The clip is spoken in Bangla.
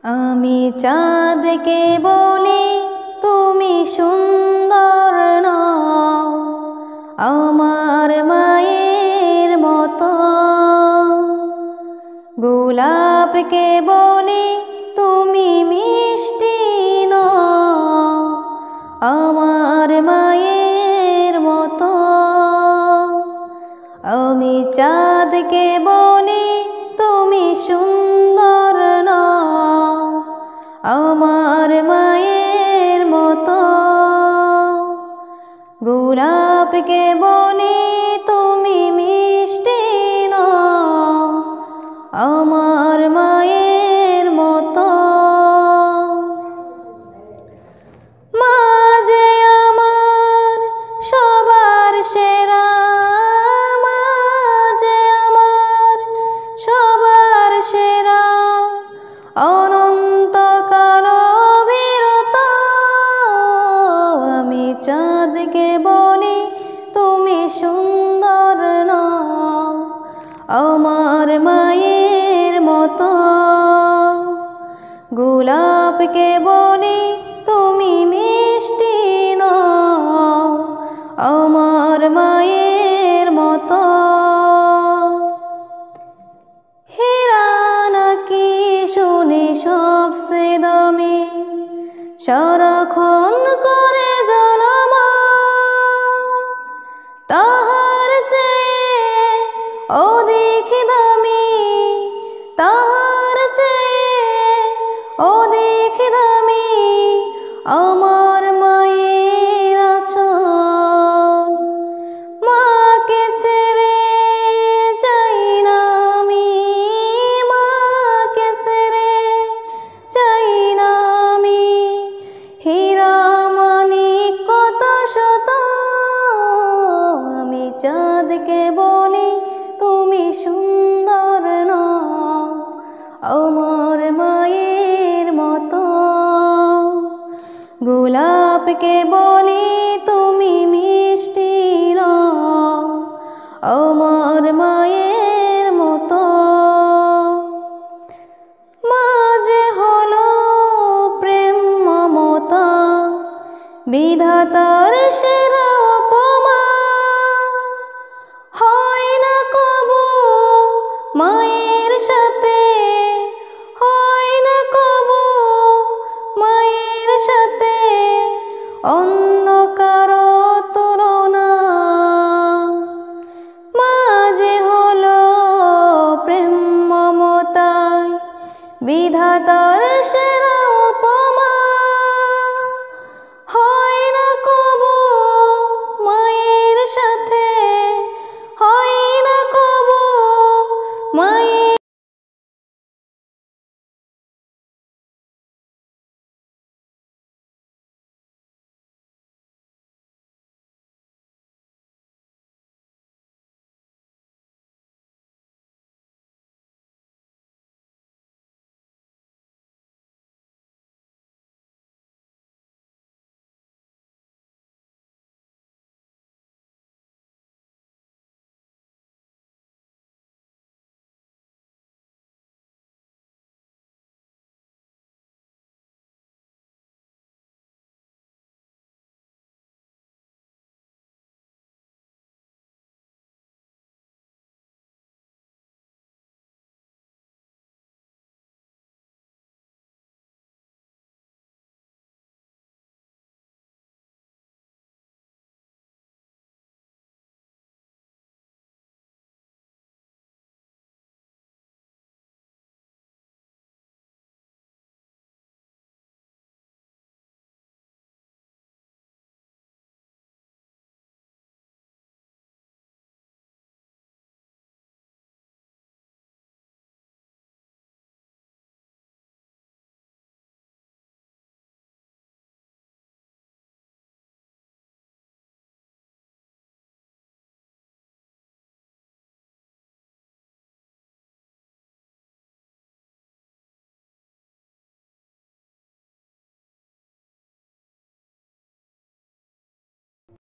আমি চাঁদকে বলি তুমি সুন্দর নও, আমার মায়ের মতো। গোলাপকে বলি তুমি মিষ্টি নও, আমার মায়ের মতো। আমি চাঁদকে বলি তুমি সুন্দর নও, আমার মায়ের মতো। গোলাপকে বলি তুমি মিষ্টি নও, আমার মায়ের মতো। মা যে আমার সবার সেরা, মা যে আমার সবার সেরা, অনন্তকাল অবিরত। আমি চাঁদকে বলি তুমি সুন্দর নও, আমার মায়ের মতো। গোলাপকে বলি তুমি মিষ্টি নও, আমার মায়ের মতো। হীরা নাকি শুনি সবচেয়ে দামি, সারাক্ষণ করে জ্বলমান, তাহার চেয়ে অধিক দামি, তাহার চেয়ে অধিক দামি আমার মায়ের আঁচল। মাকে ছেড়ে যাই না আমি, মাকে ছেড়ে যাই না আমি। হীরা মানিক কত শত, আমি চাঁদকে বলি তুমি সুন্দর নও, আমার মায়ের মতো। গোলাপকে বলি তুমি মিষ্টি নও, আমার মায়ের মতো। মা যে হলো প্রেম মমতা, বিধাতার সেরা উপমা। হয় না কবু মায়ের সাথে, হয় না কবু মায়ের সাথে অন্য কারো তুলনা। মা যে হলো প্রেম মমতায় বিধাতার সেরা